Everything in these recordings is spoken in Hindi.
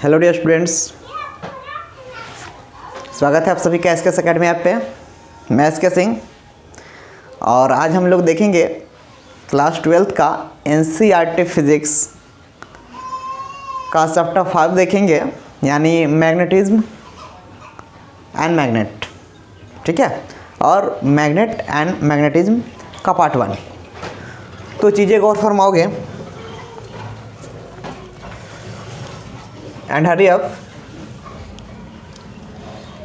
हेलो डियर स्टूडेंट्स, स्वागत है आप सभी का एसके अकेडमी ऐप पे। मैं एसके सिंह और आज हम लोग देखेंगे क्लास 12th का एनसीईआरटी फिज़िक्स का चैप्टर 5 देखेंगे, यानी मैग्नेटिज्म एंड मैग्नेट। ठीक है, और मैग्नेट एंड मैग्नेटिज्म का पार्ट 1। तो चीज़ें गौर फरमाओगे एंड हरी अप।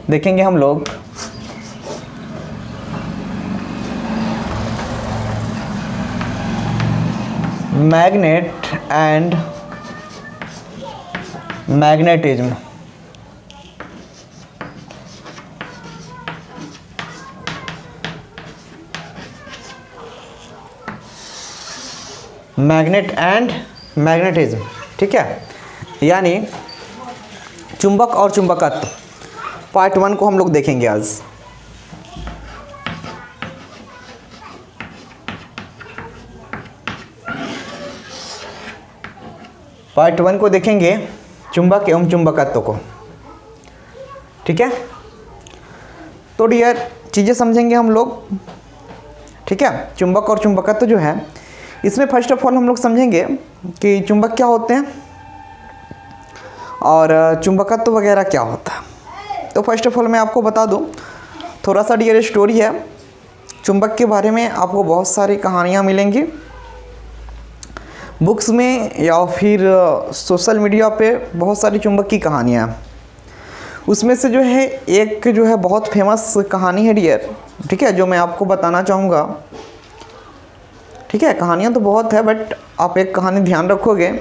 देखेंगे हम लोग magnet and magnetism. Magnet and magnetism, ठीक है, यानी चुंबक और चुंबकत्व। पार्ट 1 को हम लोग देखेंगे आज। पार्ट 1 को देखेंगे चुंबक एवं चुंबकत्व को। ठीक है, तो डियर चीज़ें समझेंगे हम लोग। ठीक है, चुंबक और चुंबकत्व जो है, इसमें फर्स्ट ऑफ ऑल हम लोग समझेंगे कि चुंबक क्या होते हैं और चुंबकत्व वगैरह क्या होता है। तो फर्स्ट ऑफ ऑल मैं आपको बता दूं, थोड़ा सा डियर स्टोरी है चुंबक के बारे में। आपको बहुत सारी कहानियां मिलेंगी बुक्स में या फिर सोशल मीडिया पे, बहुत सारी चुंबक की कहानियां। उसमें से जो है एक जो है बहुत फेमस कहानी है डियर, ठीक है, जो मैं आपको बताना चाहूँगा। ठीक है, कहानियाँ तो बहुत है बट आप एक कहानी ध्यान रखोगे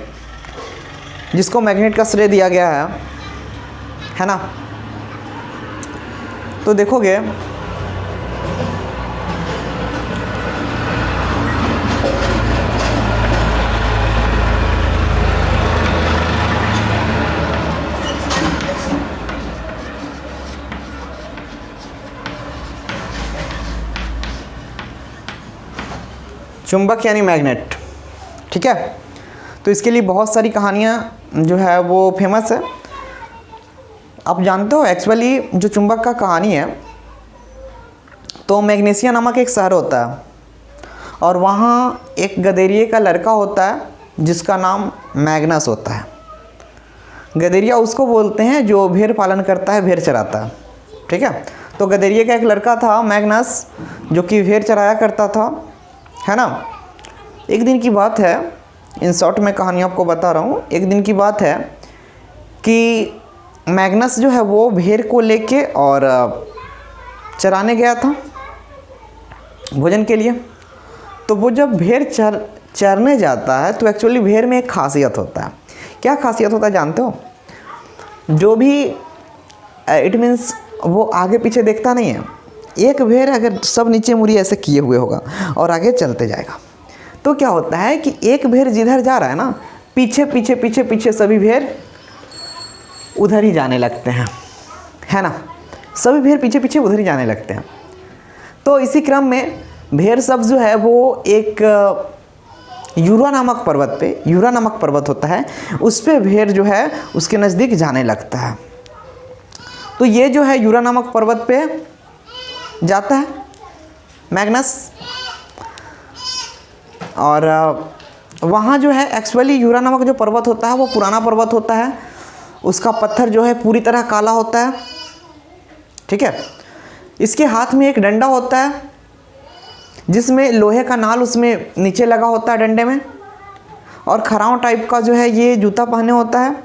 जिसको मैग्नेट का श्रेय दिया गया है ना। तो देखोगे चुंबक यानी मैग्नेट। ठीक है, तो इसके लिए बहुत सारी कहानियाँ जो है वो फेमस है। आप जानते हो एक्चुअली जो चुंबक का कहानी है, तो मैग्नेशिया नामक एक शहर होता है और वहाँ एक गदेरिये का लड़का होता है जिसका नाम मैग्नस होता है। गदेरिया उसको बोलते हैं जो भेड़ पालन करता है, भेड़ चराता है। ठीक है, तो गदेरिये का एक लड़का था मैग्नस, जो कि भेड़ चराया करता था, है ना। एक दिन की बात है, इन शॉर्ट में कहानी आपको बता रहा हूँ। एक दिन की बात है कि मैग्नस जो है वो भेड़ को लेके और चराने गया था भोजन के लिए। तो वो जब भेड़ चरने जाता है तो एक्चुअली भेड़ में एक खासियत होता है। क्या खासियत होता है जानते हो? जो भी इट मीन्स वो आगे पीछे देखता नहीं है। एक भेड़ अगर सब नीचे मुड़ी ऐसे किए हुए होगा और आगे चलते जाएगा, तो क्या होता है कि एक भेड़ जिधर जा रहा है ना, पीछे पीछे पीछे पीछे सभी भेड़ उधर ही जाने लगते हैं, है ना। सभी भेड़ पीछे पीछे उधर ही जाने लगते हैं। तो इसी क्रम में भेड़ सब जो है वो एक यूरा नामक पर्वत पे, यूरा नामक पर्वत होता है, उस पे भेड़ जो है उसके नज़दीक जाने लगता है। तो ये जो है यूरा नामक पर्वत पे जाता है मैग्नस, और वहाँ जो है एक्चुअली यूरा नामक जो पर्वत होता है वो पुराना पर्वत होता है। उसका पत्थर जो है पूरी तरह काला होता है। ठीक है, इसके हाथ में एक डंडा होता है जिसमें लोहे का नाल उसमें नीचे लगा होता है डंडे में, और खराव टाइप का जो है ये जूता पहने होता है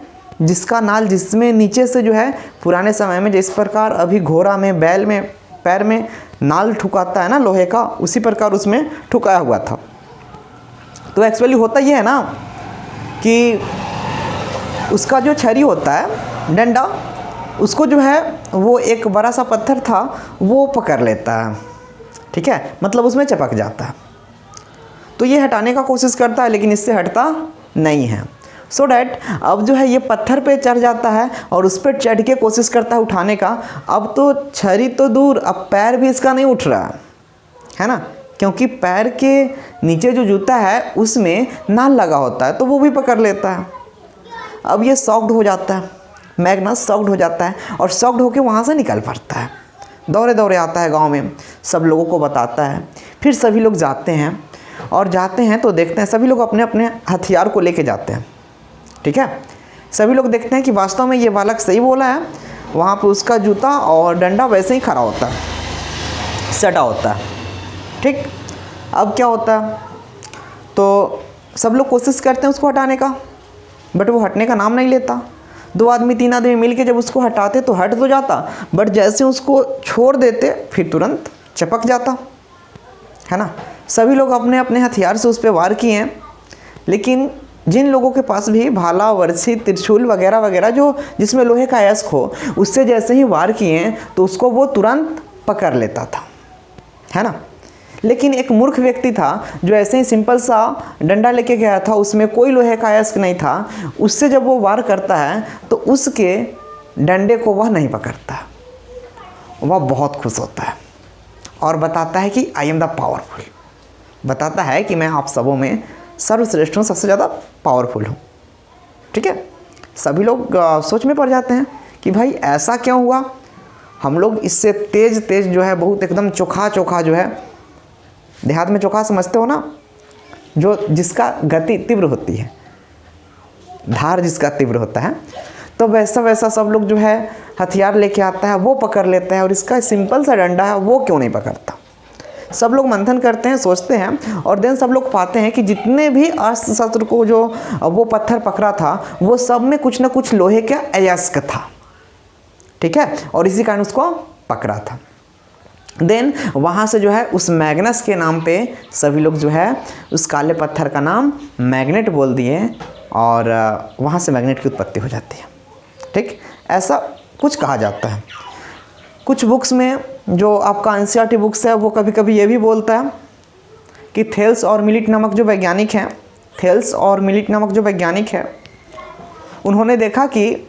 जिसका नाल, जिसमें नीचे से जो है पुराने समय में जिस प्रकार अभी घोड़ा में, बैल में पैर में नाल ठुकाता है ना लोहे का, उसी प्रकार उसमें ठुकाया हुआ था। तो एक्चुअली होता ये है ना कि उसका जो छड़ी होता है, डंडा, उसको जो है वो एक बड़ा सा पत्थर था वो पकड़ लेता है। ठीक है, मतलब उसमें चिपक जाता है। तो ये हटाने का कोशिश करता है लेकिन इससे हटता नहीं है। सो डैट अब जो है ये पत्थर पे चढ़ जाता है और उस पर चढ़ के कोशिश करता है उठाने का। अब तो छड़ी तो दूर, अब पैर भी इसका नहीं उठ रहा है ना, क्योंकि पैर के नीचे जो जूता है उसमें नाल लगा होता है, तो वो भी पकड़ लेता है। अब ये शॉक्ड हो जाता है मैग्नस शॉक्ड हो जाता है और शॉक्ड होकर वहाँ से निकल पड़ता है, दौड़े दौड़े आता है गांव में, सब लोगों को बताता है। फिर सभी लोग जाते हैं और जाते हैं तो देखते हैं सभी लोग अपने अपने हथियार को लेके जाते हैं। ठीक है, सभी लोग देखते हैं कि वास्तव में ये बालक सही बोला है। वहाँ पे उसका जूता और डंडा वैसे ही खड़ा होता है, सटा होता है। ठीक, अब क्या होता है, तो सब लोग कोशिश करते हैं उसको हटाने का, बट वो हटने का नाम नहीं लेता। 2 आदमी 3 आदमी मिलके जब उसको हटाते तो हट तो जाता, बट जैसे उसको छोड़ देते फिर तुरंत चपक जाता है ना। सभी लोग अपने अपने हथियार से उस पर वार किए हैं, लेकिन जिन लोगों के पास भी भाला, वर्षी, त्रिशूल वगैरह वगैरह जो जिसमें लोहे का अयस्क हो, उससे जैसे ही वार किए तो उसको वो तुरंत पकड़ लेता था, है ना। लेकिन एक मूर्ख व्यक्ति था जो ऐसे ही सिंपल सा डंडा लेके गया था, उसमें कोई लोहे का अयस्क नहीं था। उससे जब वो वार करता है तो उसके डंडे को वह नहीं पकड़ता, वह बहुत खुश होता है और बताता है कि आई एम द पावरफुल, बताता है कि मैं आप सबों में सर्वश्रेष्ठ हूँ, सबसे ज़्यादा पावरफुल हूँ। ठीक है, सभी लोग सोच में पड़ जाते हैं कि भाई ऐसा क्यों हुआ। हम लोग इससे तेज तेज जो है, बहुत एकदम चोखा चोखा जो है, देहात में चोखा समझते हो ना, जो जिसका गति तीव्र होती है, धार जिसका तीव्र होता है, तो वैसा वैसा सब लोग जो है हथियार लेके आता है, वो पकड़ लेता है। और इसका सिंपल सा डंडा है, वो क्यों नहीं पकड़ता। सब लोग मंथन करते हैं, सोचते हैं, और देन सब लोग पाते हैं कि जितने भी अस्त्र शस्त्र को जो वो पत्थर पकड़ा था, वो सब में कुछ ना कुछ लोहे का अयस्क था। ठीक है, और इसी कारण उसको पकड़ा था। देन वहाँ से जो है उस मैग्नस के नाम पे सभी लोग जो है उस काले पत्थर का नाम मैग्नेट बोल दिए, और वहाँ से मैग्नेट की उत्पत्ति हो जाती है। ठीक, ऐसा कुछ कहा जाता है। कुछ बुक्स में, जो आपका एनसीईआरटी बुक्स है, वो कभी कभी ये भी बोलता है कि थेल्स और मिलिट नामक जो वैज्ञानिक हैं, थेल्स और मिलिट नामक जो वैज्ञानिक हैं, उन्होंने देखा कि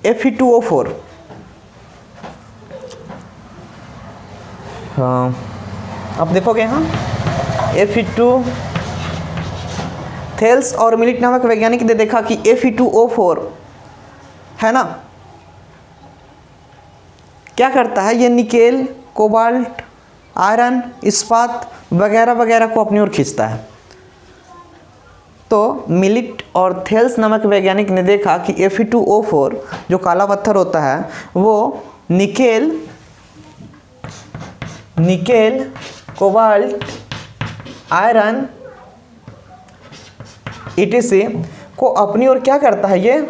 Fe2O4, आप देखोगे यहाँ Fe2, थेल्स और मिलिट नामक वैज्ञानिक ने देखा कि Fe2O4 है ना, क्या करता है, ये निकेल, कोबाल्ट, आयरन, इस्पात वगैरह वगैरह को अपनी ओर खींचता है। तो मिलिट और थेल्स नामक वैज्ञानिक ने देखा कि Fe2O4 जो काला पत्थर होता है, वो निकेल, कोबाल्ट, आयरन etc को अपनी ओर क्या करता है, ये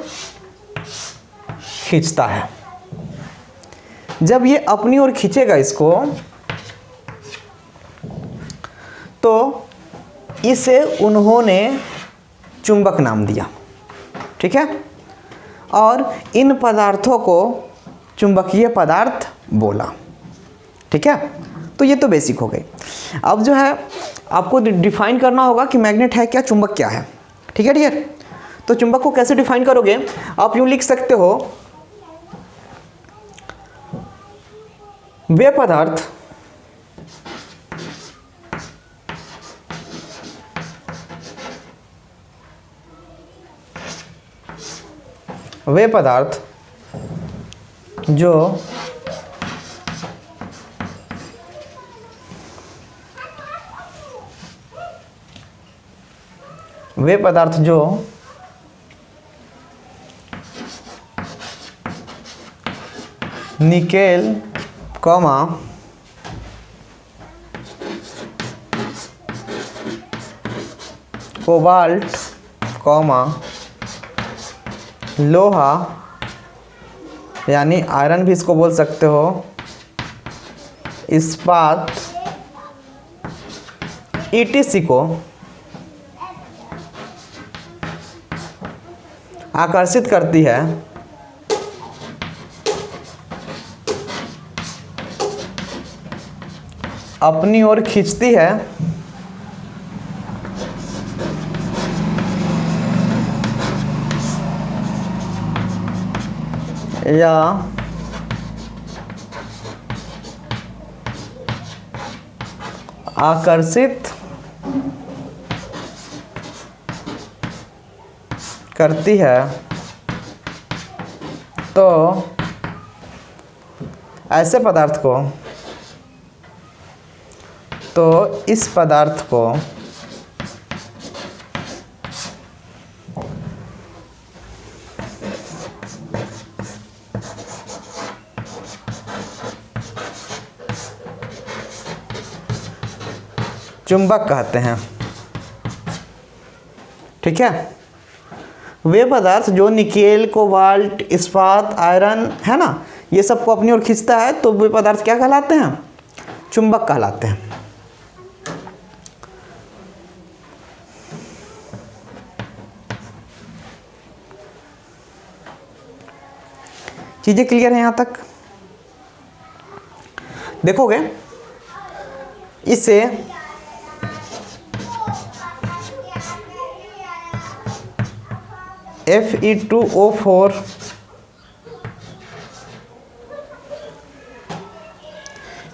खींचता है। जब ये अपनी ओर खींचेगा इसको, तो इसे उन्होंने चुंबक नाम दिया। ठीक है, और इन पदार्थों को चुंबकीय पदार्थ बोला। ठीक है, तो ये तो बेसिक हो गई। अब जो है आपको डिफाइन करना होगा कि मैग्नेट है क्या, चुंबक क्या है। ठीक है डियर, तो चुंबक को कैसे डिफाइन करोगे, आप यूं लिख सकते हो, वे पदार्थ जो निकेल, कोबाल्ट, लोहा यानी आयरन भी इसको बोल सकते हो, इस्पात etc को आकर्षित करती है, अपनी ओर खींचती है, या आकर्षित करती है, तो ऐसे पदार्थ को, तो इस पदार्थ को चुंबक कहते हैं। ठीक है, वे पदार्थ जो निकेल, कोबाल्ट, इस्पात, आयरन है ना, ये सबको अपनी ओर खींचता है, तो वे पदार्थ क्या कहलाते हैं? चुंबक कहलाते हैं। चीजें क्लियर है यहां तक? देखोगे इसे Fe2O4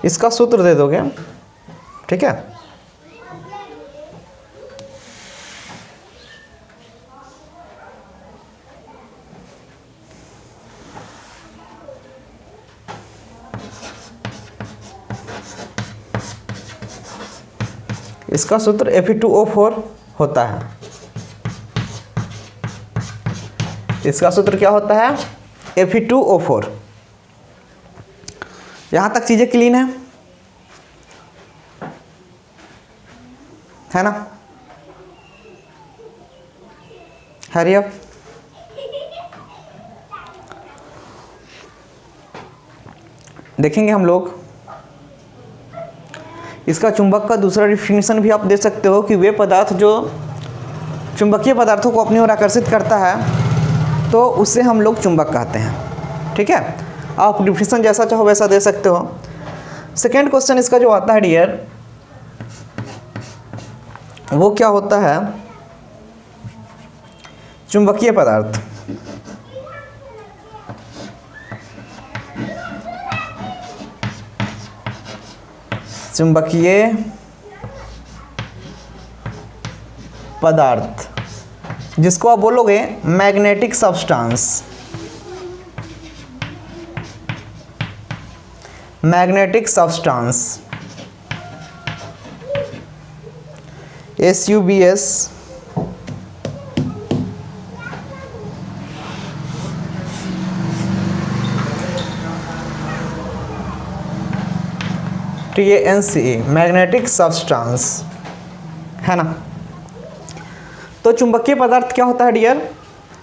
इसका सूत्र दे दोगे। ठीक है, इसका सूत्र Fe2O4 होता है। इसका सूत्र क्या होता है? Fe2O4। यहां तक चीजें क्लीन है ना? Hurry up. देखेंगे हम लोग इसका चुंबक का दूसरा डिफिनेशन भी आप दे सकते हो कि वे पदार्थ जो चुंबकीय पदार्थों को अपनी ओर आकर्षित करता है तो उसे हम लोग चुंबक कहते हैं। ठीक है, आप डिफिनेशन जैसा चाहो वैसा दे सकते हो। सेकेंड क्वेश्चन इसका जो आता है डियर, वो क्या होता है? चुंबकीय पदार्थ। चुंबकीय पदार्थ जिसको आप बोलोगे magnetic substance. Magnetic substance SUBS। TANCE magnetic substance है ना। तो चुंबकीय पदार्थ क्या होता है डियर?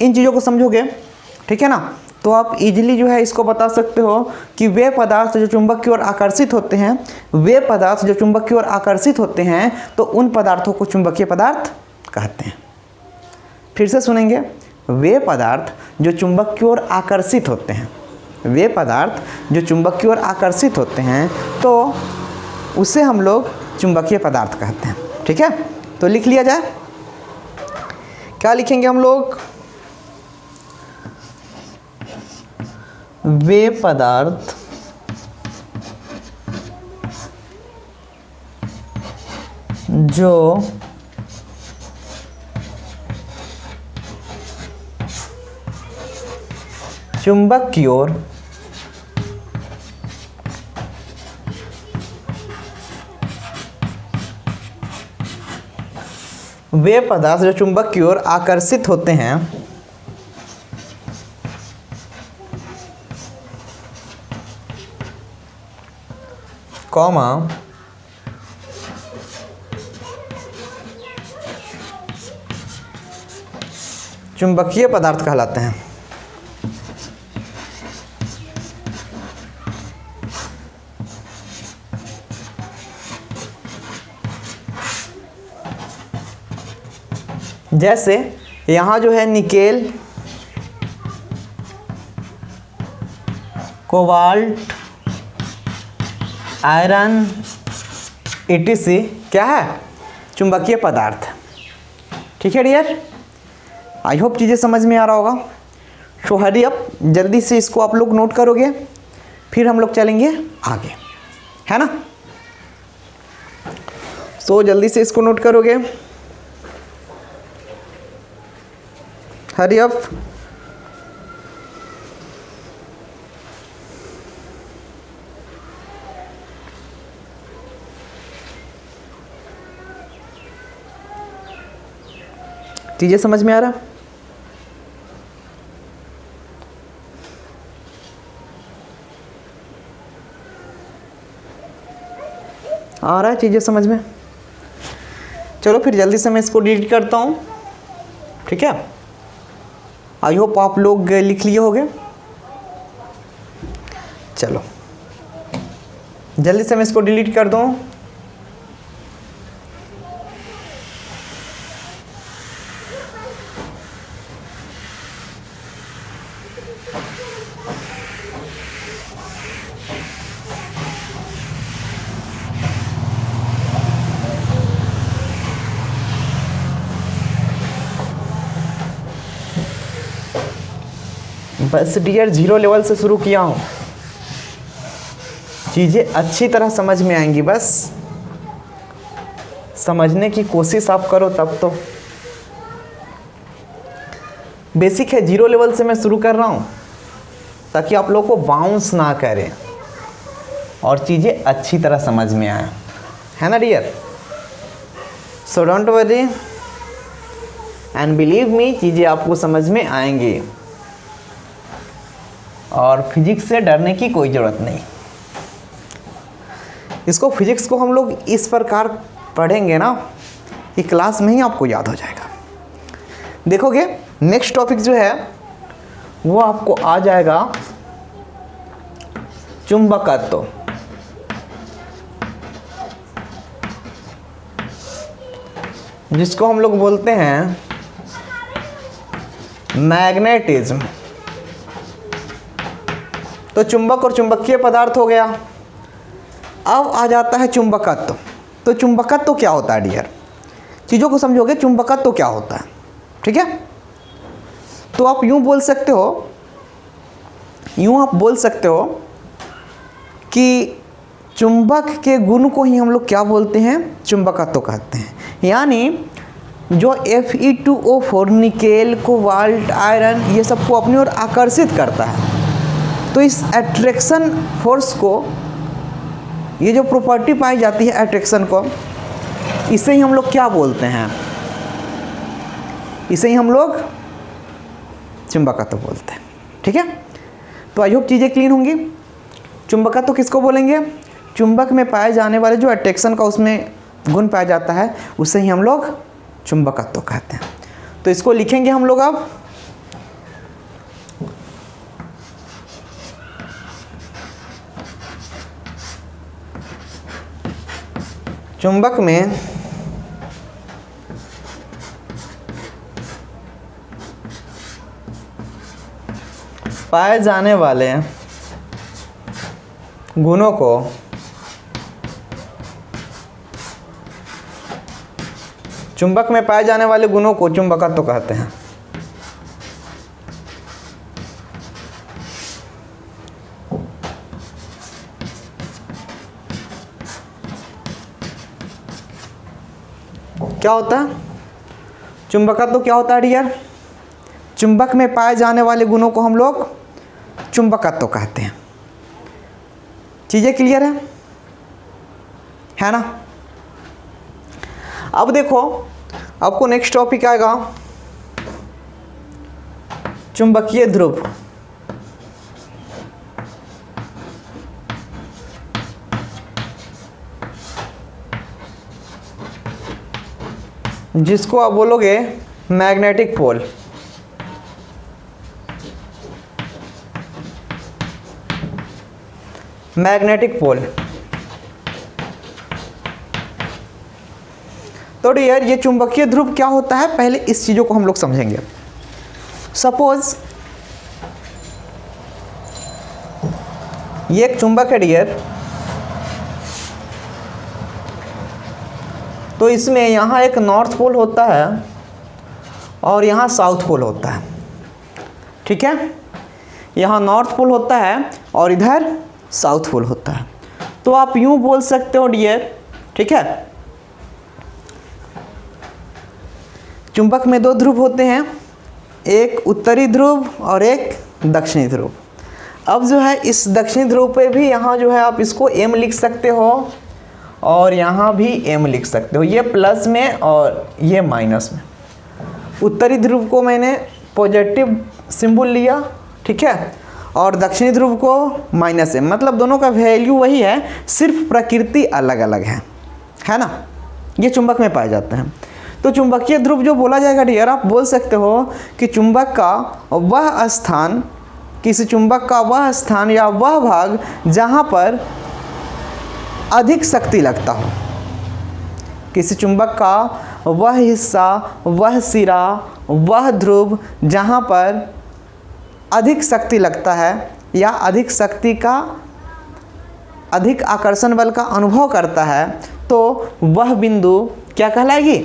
इन चीज़ों को समझोगे, ठीक है ना, तो आप इजीली जो है इसको बता सकते हो कि वे पदार्थ जो चुंबक की ओर आकर्षित होते हैं, वे पदार्थ जो चुंबक की ओर आकर्षित होते हैं तो उन पदार्थों को चुंबकीय पदार्थ कहते हैं। फिर से सुनेंगे, वे पदार्थ जो चुंबक की ओर आकर्षित होते हैं, वे पदार्थ जो चुंबक की ओर आकर्षित होते हैं तो उसे हम लोग चुंबकीय पदार्थ कहते हैं। ठीक है, तो लिख लिया जाए। क्या लिखेंगे हम लोग? वे पदार्थ जो चुंबक की ओर वे पदार्थ जो चुंबक की ओर आकर्षित होते हैं कॉमा चुंबकीय पदार्थ कहलाते हैं। जैसे यहाँ जो है निकेल, कोबाल्ट, आयरन etc क्या है? चुंबकीय पदार्थ। ठीक है डियर, आई होप चीज़ें समझ में आ रहा होगा। सो हरी अप, जल्दी से इसको आप लोग नोट करोगे, फिर हम लोग चलेंगे आगे, है ना। सो जल्दी से इसको नोट करोगे, हरी अप। चीज़ें समझ में आ रहा? आ रहा है चीज़ें समझ में? चलो फिर जल्दी से मैं इसको डिलीट करता हूँ, ठीक है। आई होप आप लोग लिख लिए होंगे। चलो जल्दी से मैं इसको डिलीट कर दूँ। बस डियर 0 लेवल से शुरू किया हूँ, चीज़ें अच्छी तरह समझ में आएंगी, बस समझने की कोशिश आप करो तब तो। बेसिक है, 0 लेवल से मैं शुरू कर रहा हूँ ताकि आप लोग को बाउंस ना करे और चीज़ें अच्छी तरह समझ में आए, है ना dear. So don't worry and believe me, चीज़ें आपको समझ में आएंगी और फिजिक्स से डरने की कोई ज़रूरत नहीं। इसको फिजिक्स को हम लोग इस प्रकार पढ़ेंगे ना कि क्लास में ही आपको याद हो जाएगा। देखोगे नेक्स्ट टॉपिक जो है वो आपको आ जाएगा चुंबकत्व। जिसको हम लोग बोलते हैं मैग्नेटिज्म। तो चुंबक और चुंबकीय पदार्थ हो गया। अब आ जाता है चुंबकत्व। तो चुंबकत्व क्या होता है डियर? चीज़ों को समझोगे चुंबकत्व क्या होता है, ठीक है। तो आप यूँ बोल सकते हो कि चुंबक के गुण को ही हम लोग क्या बोलते हैं? चुंबकत्व कहते हैं। यानी जो Fe2O4 निकेल, कोबाल्ट, आयरन ये सबको अपनी ओर आकर्षित करता है। तो इस अट्रैक्शन फोर्स को, ये जो प्रॉपर्टी पाई जाती है अट्रैक्शन को, इसे ही हम लोग क्या बोलते हैं? इसे ही हम लोग चुंबकत्व बोलते हैं, ठीक है। तो आई होप चीज़ें क्लीन होंगी। चुंबकत्व किसको बोलेंगे? चुंबक में पाए जाने वाले जो अट्रैक्शन का उसमें गुण पाया जाता है उसे ही हम लोग चुंबकत्व कहते हैं। तो इसको लिखेंगे हम लोग अब। चुंबक में पाए जाने वाले गुणों को चुंबक में पाए जाने वाले गुणों को चुंबकत्व कहते हैं। क्या होता है चुंबकत्व? क्या होता है डियर? चुंबक में पाए जाने वाले गुणों को हम लोग चुंबकत्व कहते हैं। चीज़ें क्लियर है ना? अब देखो आपको नेक्स्ट टॉपिक आएगा चुंबकीय ध्रुव। जिसको आप बोलोगे मैग्नेटिक पोल। Magnetic pole. तो डियर ये चुंबकीय ध्रुव क्या होता है, पहले इस चीज़ों को हम लोग समझेंगे। सपोज ये एक चुंबक है डियर, तो इसमें यहाँ एक नॉर्थ पोल होता है और यहाँ साउथ पोल होता है, ठीक है। यहाँ नॉर्थ पोल होता है और इधर साउथ पोल होता है। तो आप यूँ बोल सकते हो डियर, ठीक है, चुंबक में दो ध्रुव होते हैं, एक उत्तरी ध्रुव और एक दक्षिणी ध्रुव। अब जो है इस दक्षिणी ध्रुव पे भी यहाँ जो है आप इसको m लिख सकते हो और यहाँ भी m लिख सकते हो, ये प्लस में और ये माइनस में। उत्तरी ध्रुव को मैंने पॉजिटिव सिंबल लिया, ठीक है, और दक्षिणी ध्रुव को माइनस है, मतलब दोनों का वैल्यू वही है, सिर्फ प्रकृति अलग अलग है ना। ये चुंबक में पाए जाते हैं। तो चुंबकीय ध्रुव जो बोला जाएगा डियर, आप बोल सकते हो कि चुंबक का वह स्थान, किसी चुंबक का वह स्थान या वह भाग जहाँ पर अधिक शक्ति लगता हो, किसी चुंबक का वह हिस्सा, वह सिरा, वह ध्रुव जहाँ पर अधिक शक्ति लगता है या अधिक शक्ति का, अधिक आकर्षण बल का अनुभव करता है, तो वह बिंदु क्या कहलाएगी?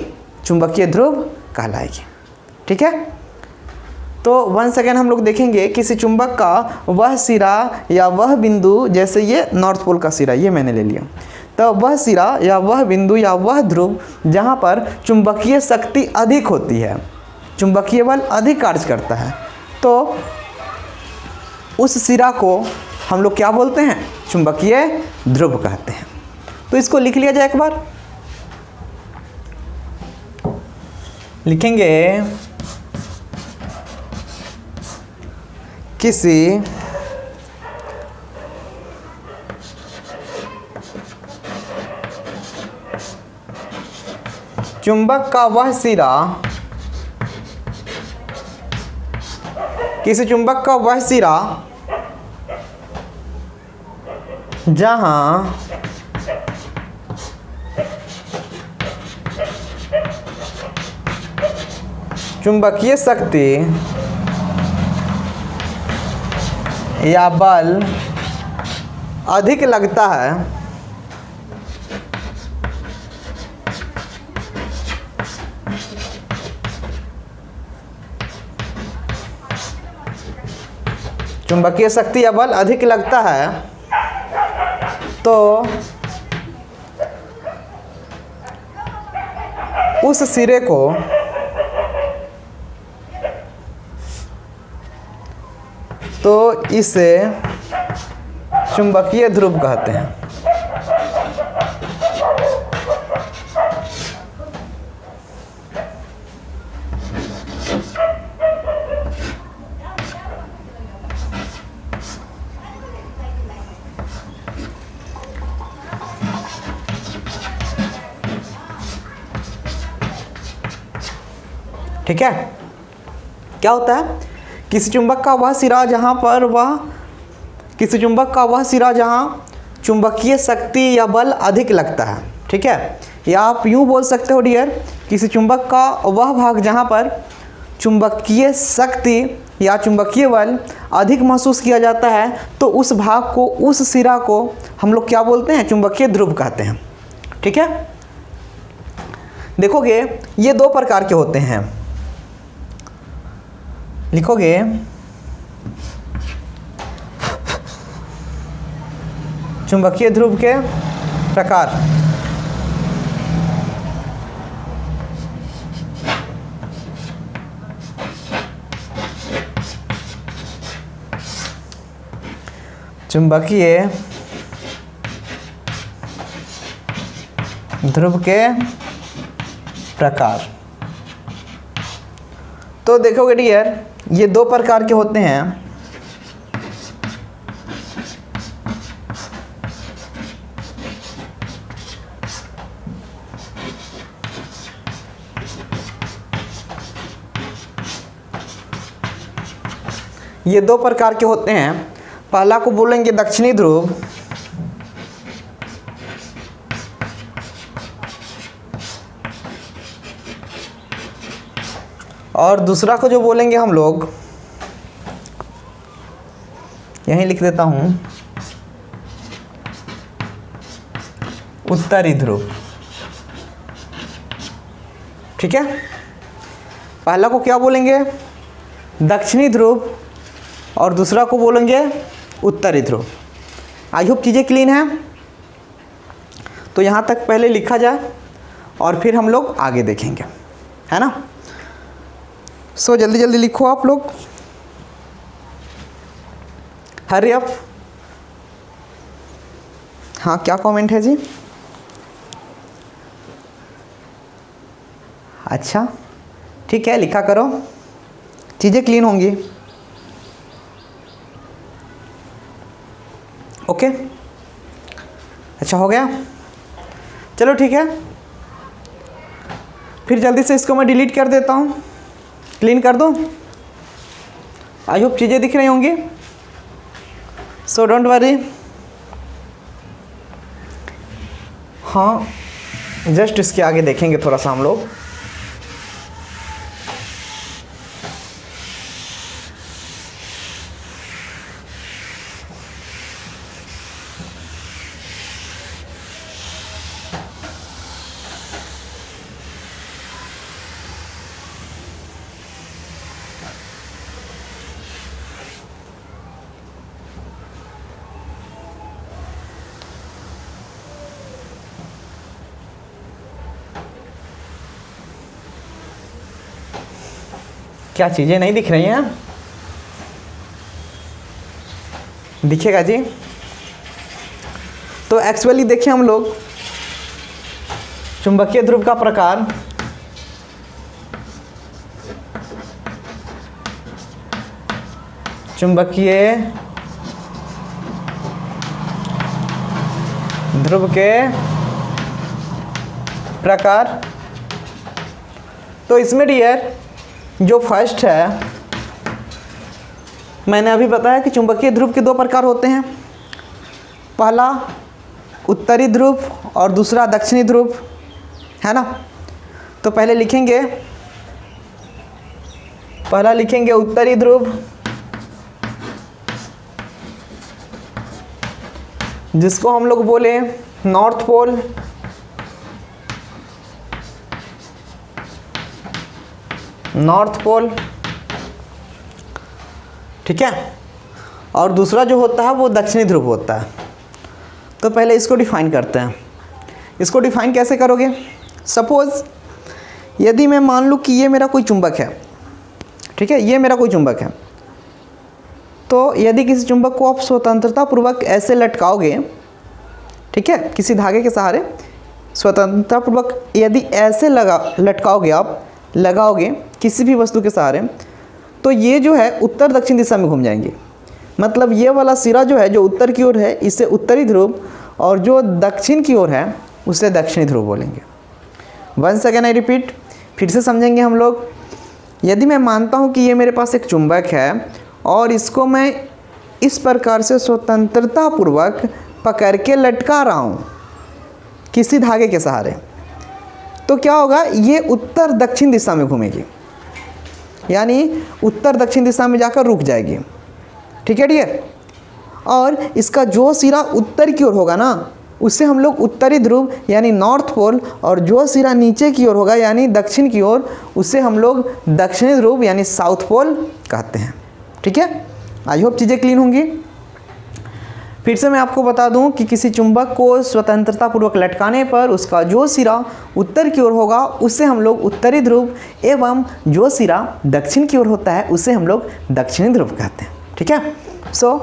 चुंबकीय ध्रुव कहलाएगी, ठीक है। तो 1 सेकेंड हम लोग देखेंगे, किसी चुंबक का वह सिरा या वह बिंदु, जैसे ये नॉर्थ पोल का सिरा ये मैंने ले लिया, तो वह सिरा या वह बिंदु या वह ध्रुव जहाँ पर चुंबकीय शक्ति अधिक होती है, चुंबकीय बल अधिक कार्य करता है, तो उस सिरा को हम लोग क्या बोलते हैं? चुंबकीय ध्रुव कहते हैं। तो इसको लिख लिया जाए एक बार, लिखेंगे किसी चुंबक का वह सिरा, किसी चुंबक का वह सिरा जहां चुंबकीय शक्ति या बल अधिक लगता है, चुंबकीय शक्ति या बल अधिक लगता है, तो उस सिरे को इसे चुंबकीय ध्रुव कहते हैं। ठीक है, क्या होता है? किसी चुंबक का वह सिरा जहाँ पर किसी चुंबक का वह सिरा जहाँ चुंबकीय शक्ति या बल अधिक लगता है, ठीक है, या आप यूँ बोल सकते हो डियर, किसी चुंबक का वह भाग जहाँ पर चुंबकीय शक्ति या चुंबकीय बल अधिक महसूस किया जाता है, तो उस भाग को, उस सिरा को हम लोग क्या बोलते हैं? चुंबकीय ध्रुव कहते हैं, ठीक है। देखोगे ये 2 प्रकार के होते हैं, लिखोगे चुंबकीय ध्रुव के प्रकार। चुंबकीय ध्रुव के प्रकार। तो देखोगे डियर, ये 2 प्रकार के होते हैं। ये 2 प्रकार के होते हैं। पहला को बोलेंगे दक्षिणी ध्रुव, और दूसरा को जो बोलेंगे हम लोग, यहीं लिख देता हूं, उत्तरी ध्रुव, ठीक है। पहला को क्या बोलेंगे? दक्षिणी ध्रुव, और दूसरा को बोलेंगे उत्तरी ध्रुव। आई होप चीज़ें क्लीन हैं। तो यहाँ तक पहले लिखा जाए और फिर हम लोग आगे देखेंगे, है ना। सो जल्दी जल्दी लिखो आप लोग, हरी अप। हाँ, क्या कमेंट है जी? अच्छा, ठीक है, लिखा करो, चीज़ें क्लीन होंगी। ओके, अच्छा हो गया, चलो ठीक है। फिर जल्दी से इसको मैं डिलीट कर देता हूँ, क्लीन कर दूँ। आई होप चीज़ें दिख रही होंगी, सो डोंट वरी। हाँ, जस्ट इसके आगे देखेंगे थोड़ा सा हम लोग। क्या चीज़ें नहीं दिख रही हैं? दिखेगा जी। तो एक्चुअली देखिए हम लोग चुंबकीय ध्रुव का प्रकार, चुंबकीय ध्रुव के प्रकार। तो इसमें डियर जो फर्स्ट है, मैंने अभी बताया कि चुंबकीय ध्रुव के दो प्रकार होते हैं, पहला उत्तरी ध्रुव और दूसरा दक्षिणी ध्रुव, है ना। तो पहले लिखेंगे, पहला लिखेंगे उत्तरी ध्रुव, जिसको हम लोग बोले नॉर्थ पोल, नॉर्थ पोल, ठीक है। और दूसरा जो होता है वो दक्षिणी ध्रुव होता है। तो पहले इसको डिफाइन करते हैं। इसको डिफाइन कैसे करोगे? सपोज यदि मैं मान लूँ कि ये मेरा कोई चुंबक है, ठीक है, ये मेरा कोई चुंबक है। तो यदि किसी चुंबक को आप स्वतंत्रता पूर्वक ऐसे लटकाओगे, ठीक है, किसी धागे के सहारे स्वतंत्रता पूर्वक यदि ऐसे लटकाओगे, आप लगाओगे किसी भी वस्तु के सहारे, तो ये जो है उत्तर दक्षिण दिशा में घूम जाएंगे। मतलब ये वाला सिरा जो है, जो उत्तर की ओर है, इसे उत्तरी ध्रुव, और जो दक्षिण की ओर है उसे दक्षिणी ध्रुव बोलेंगे। वंस अगेन आई रिपीट, फिर से समझेंगे हम लोग। यदि मैं मानता हूँ कि ये मेरे पास एक चुंबक है और इसको मैं इस प्रकार से स्वतंत्रता पूर्वक पकड़ के लटका रहा हूँ किसी धागे के सहारे, तो क्या होगा, ये उत्तर दक्षिण दिशा में घूमेगी, यानी उत्तर दक्षिण दिशा में जाकर रुक जाएगी, ठीक है डियर। और इसका जो सिरा उत्तर की ओर होगा ना, उससे हम लोग उत्तरी ध्रुव यानी नॉर्थ पोल, और जो सिरा नीचे की ओर होगा यानी दक्षिण की ओर, उससे हम लोग दक्षिणी ध्रुव यानी साउथ पोल कहते हैं, ठीक है। आई होप चीज़ें क्लीन होंगी। फिर से मैं आपको बता दूं कि किसी चुंबक को स्वतंत्रता पूर्वक लटकाने पर उसका जो सिरा उत्तर की ओर होगा उसे हम लोग उत्तरी ध्रुव, एवं जो सिरा दक्षिण की ओर होता है उसे हम लोग दक्षिणी ध्रुव कहते हैं, ठीक है। सो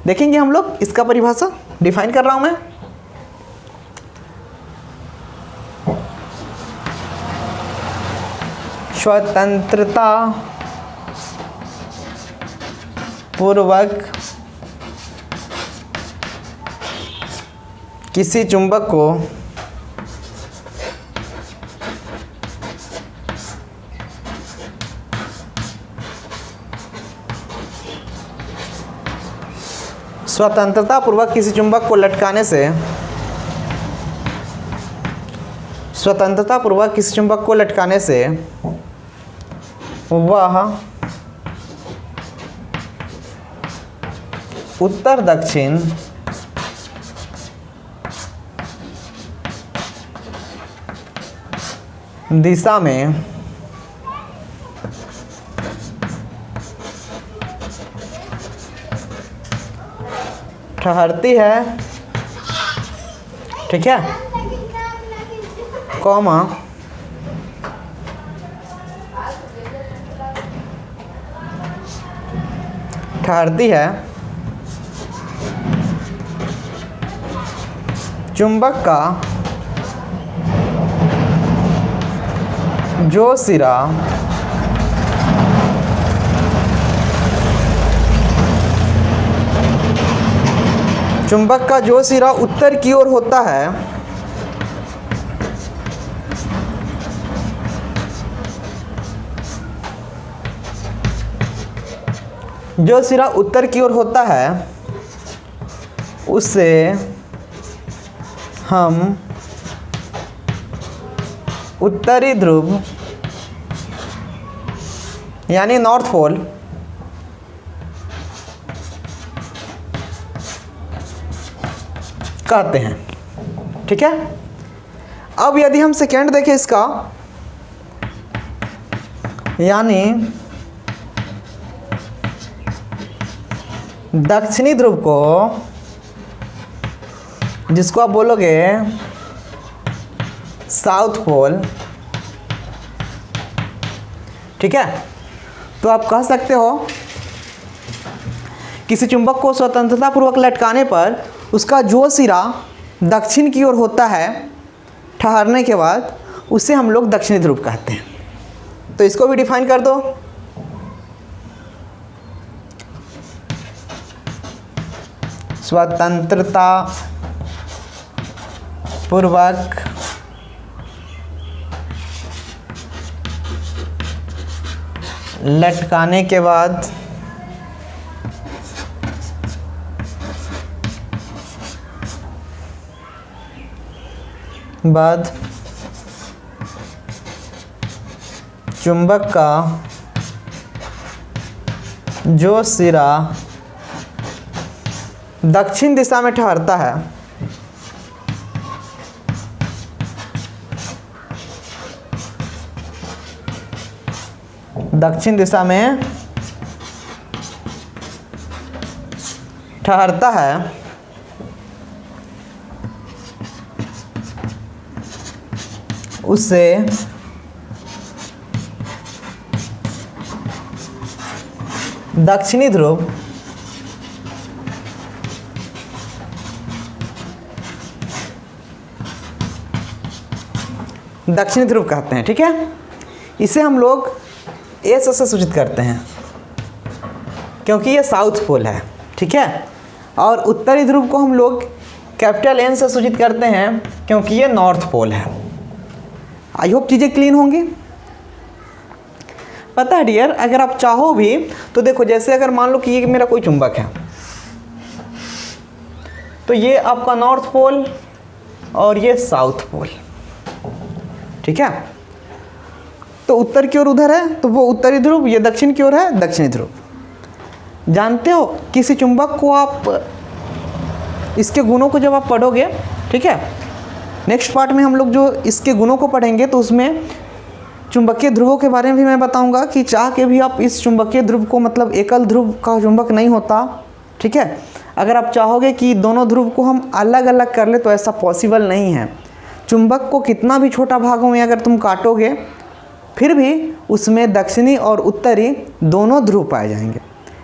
देखेंगे हम लोग इसका परिभाषा, डिफाइन कर रहा हूं मैं। स्वतंत्रता पूर्वक किसी चुंबक को स्वतंत्रता पूर्वक किसी चुंबक को लटकाने से, स्वतंत्रता पूर्वक किसी चुंबक को लटकाने से वह उत्तर दक्षिण दिशा में ठहरती है, ठीक है, कॉमा ठहरती है चुंबक का जो सिरा चुंबक का जो सिरा उत्तर की ओर होता है, जो सिरा उत्तर की ओर होता है उससे हम उत्तरी ध्रुव यानी नॉर्थ पोल कहते हैं। ठीक है। अब यदि हम सेकेंड देखें इसका, यानी दक्षिणी ध्रुव को, जिसको आप बोलोगे साउथ पोल, ठीक है, तो आप कह सकते हो किसी चुंबक को स्वतंत्रता पूर्वक लटकाने पर उसका जो सिरा दक्षिण की ओर होता है ठहरने के बाद, उसे हम लोग दक्षिणी ध्रुव कहते हैं। तो इसको भी डिफाइन कर दो। स्वतंत्रता पूर्वक लटकाने के बाद चुंबक का जो सिरा दक्षिण दिशा में ठहरता है, दक्षिण दिशा में ठहरता है, उससे दक्षिणी ध्रुव दक्षिणी ध्रुव कहते हैं। ठीक है। इसे हम लोग एस से सूचित करते हैं क्योंकि ये साउथ पोल है। ठीक है। और उत्तरी ध्रुव को हम लोग कैपिटल एन से सूचित करते हैं क्योंकि ये नॉर्थ पोल है। आई होप चीज़ें क्लीन होंगी। पता है डियर, अगर आप चाहो भी तो देखो, जैसे अगर मान लो कि ये मेरा कोई चुंबक है, तो ये आपका नॉर्थ पोल और ये साउथ पोल। ठीक है। तो उत्तर की ओर उधर है तो वो उत्तरी ध्रुव, ये दक्षिण की ओर है दक्षिणी ध्रुव। जानते हो किसी चुंबक को आप इसके गुणों को जब आप पढ़ोगे, ठीक है, नेक्स्ट पार्ट में हम लोग जो इसके गुणों को पढ़ेंगे तो उसमें चुंबकीय ध्रुवों के बारे में भी मैं बताऊंगा कि चाह के भी आप इस चुंबकीय ध्रुव को, मतलब एकल ध्रुव का चुंबक नहीं होता। ठीक है। अगर आप चाहोगे कि दोनों ध्रुव को हम अलग अलग कर ले तो ऐसा पॉसिबल नहीं है। चुंबक को कितना भी छोटा भागों में अगर तुम काटोगे फिर भी उसमें दक्षिणी और उत्तरी दोनों ध्रुव पाए जाएंगे।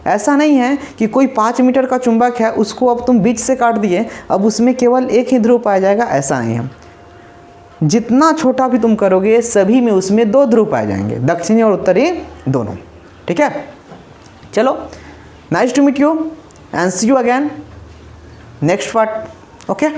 ऐसा नहीं है कि कोई 5 मीटर का चुंबक है उसको अब तुम बीच से काट दिए अब उसमें केवल एक ही ध्रुव पाया जाएगा, ऐसा नहीं है। जितना छोटा भी तुम करोगे सभी में उसमें 2 ध्रुव पाए जाएंगे, दक्षिणी और उत्तरी दोनों। ठीक है। चलो, nice to meet you and see you again next part. Okay.